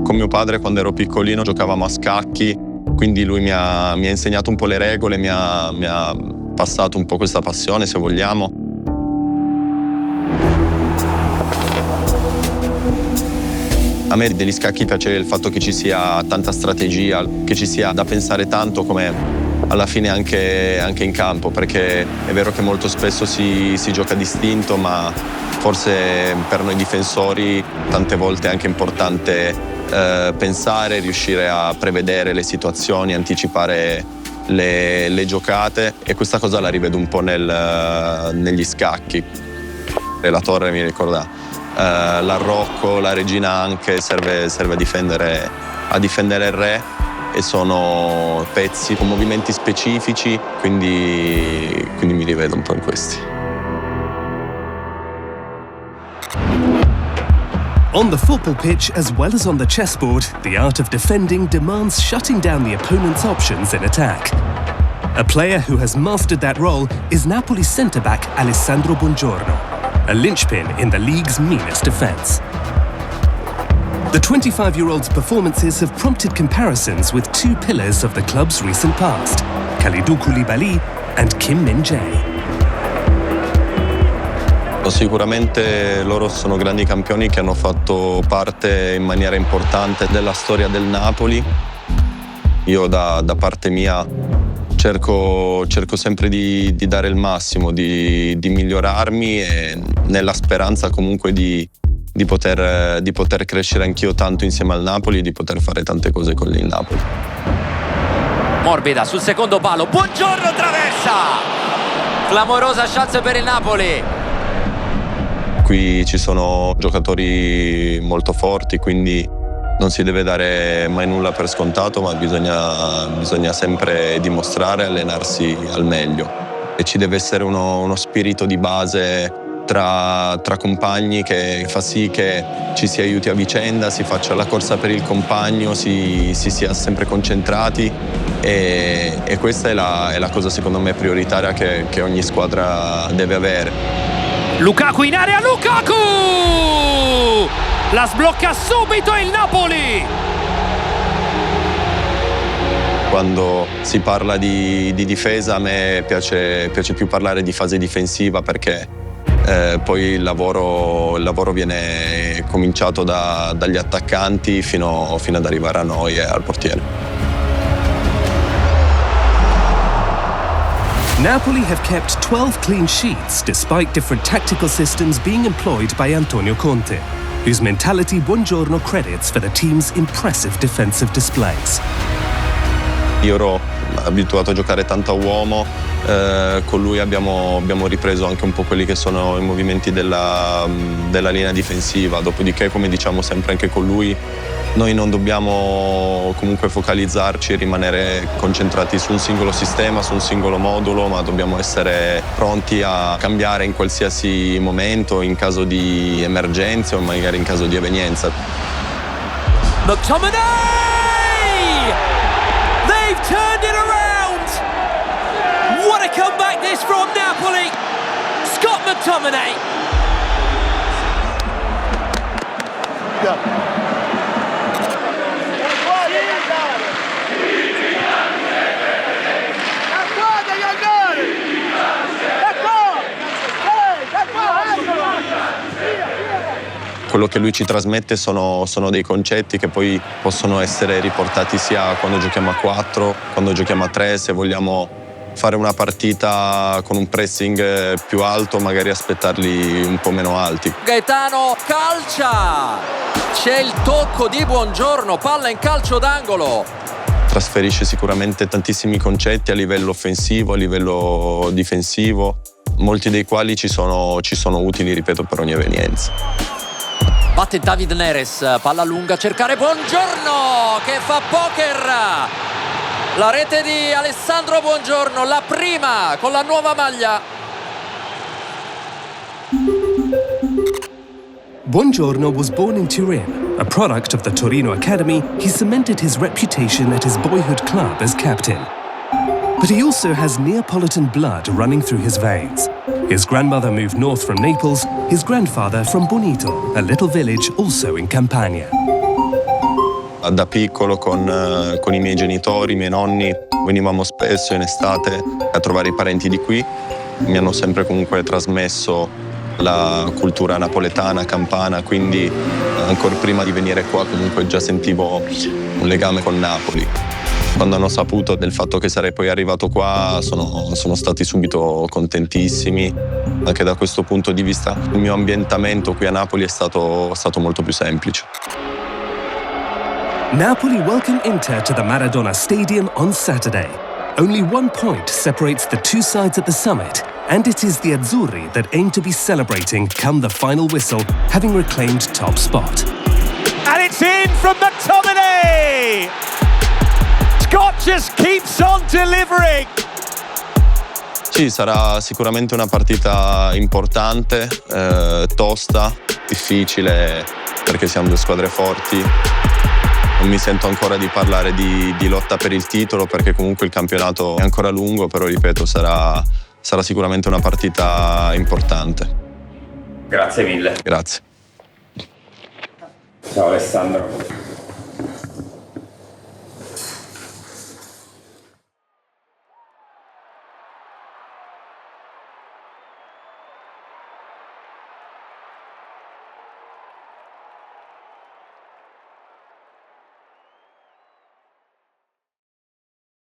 Con mio padre quando ero piccolino giocavamo a scacchi, quindi lui mi ha insegnato un po' le regole, mi ha passato un po' questa passione, se vogliamo. A me degli scacchi piace il fatto che ci sia tanta strategia, che ci sia da pensare tanto, come alla fine anche in campo, perché è vero che molto spesso si gioca distinto, ma forse per noi difensori tante volte è anche importante pensare, riuscire a prevedere le situazioni, anticipare le giocate, e questa cosa la rivedo un po' negli scacchi. La torre mi ricorda l'arrocco, la regina anche, serve a difendere il re, e sono pezzi con movimenti specifici, quindi mi rivedo un po' in questi. On the football pitch, as well as on the chessboard, the art of defending demands shutting down the opponent's options in attack. A player who has mastered that role is Napoli's centre-back Alessandro Buongiorno, a linchpin in the league's meanest defence. The 25-year-old's performances have prompted comparisons with two pillars of the club's recent past, Kalidou Koulibaly and Kim Min-jae. Sicuramente loro sono grandi campioni che hanno fatto parte in maniera importante della storia del Napoli. Io da parte mia cerco sempre di dare il massimo, di migliorarmi, e nella speranza comunque di poter crescere anch'io tanto insieme al Napoli e di poter fare tante cose con il Napoli. Morbida sul secondo palo, Buongiorno traversa! Clamorosa chance per il Napoli. Qui ci sono giocatori molto forti, quindi non si deve dare mai nulla per scontato, ma bisogna sempre dimostrare, allenarsi al meglio. E ci deve essere uno spirito di base tra compagni che fa sì che ci si aiuti a vicenda, si faccia la corsa per il compagno, si sia sempre concentrati, e questa è la cosa secondo me prioritaria che ogni squadra deve avere. Lukaku in area, Lukaku! La sblocca subito il Napoli! Quando si parla di difesa a me piace più parlare di fase difensiva, perché poi il lavoro viene cominciato dagli attaccanti fino ad arrivare a noi e al portiere. Napoli have kept 12 clean sheets despite different tactical systems being employed by Antonio Conte, whose mentality Buongiorno credits for the team's impressive defensive displays. Io ero abituato a giocare tanto a uomo, con lui abbiamo ripreso anche un po' quelli che sono i movimenti della linea difensiva, dopodiché, come diciamo sempre anche con lui, noi non dobbiamo comunque focalizzarci e rimanere concentrati su un singolo sistema, su un singolo modulo, ma dobbiamo essere pronti a cambiare in qualsiasi momento, in caso di emergenze o magari in caso di evenienza. McTominay! They've turned it around! What a comeback this from Napoli! Scott McTominay! Yeah. Quello che lui ci trasmette sono dei concetti che poi possono essere riportati sia quando giochiamo a 4, quando giochiamo a 3, se vogliamo fare una partita con un pressing più alto, magari aspettarli un po' meno alti. Gaetano calcia! C'è il tocco di Buongiorno, palla in calcio d'angolo. Trasferisce sicuramente tantissimi concetti a livello offensivo, a livello difensivo, molti dei quali ci sono utili, ripeto, per ogni evenienza. Batte David Neres, palla lunga a cercare Buongiorno che fa poker. La rete di Alessandro Buongiorno, la prima con la nuova maglia. Buongiorno was born in Turin. A product of the Torino Academy, he cemented his reputation at his boyhood club as captain. But he also has Neapolitan blood running through his veins. His grandmother moved north from Naples, his grandfather from Bonito, a little village also in Campania. Da piccolo con i miei genitori, i miei nonni, venivamo spesso in estate a trovare i parenti di qui. Mi hanno sempre comunque trasmesso la cultura napoletana, campana, quindi ancora prima di venire qua comunque già sentivo un legame con Napoli. Quando hanno saputo del fatto che sarei poi arrivato qua sono stati subito contentissimi. Anche da questo punto di vista il mio ambientamento qui a Napoli è stato molto più semplice. Napoli welcome Inter to the Maradona Stadium on Saturday. Only 1 point separates the two sides at the summit, and it is the Azzurri that aim to be celebrating come the final whistle, having reclaimed top spot. And it's in from McTominay! Scott just keeps on delivering! Sì, sarà sicuramente una partita importante, tosta, difficile, perché siamo due squadre forti. Non mi sento ancora di parlare di lotta per il titolo, perché comunque il campionato è ancora lungo, però ripeto, sarà sicuramente una partita importante. Grazie mille. Grazie. Ciao Alessandro.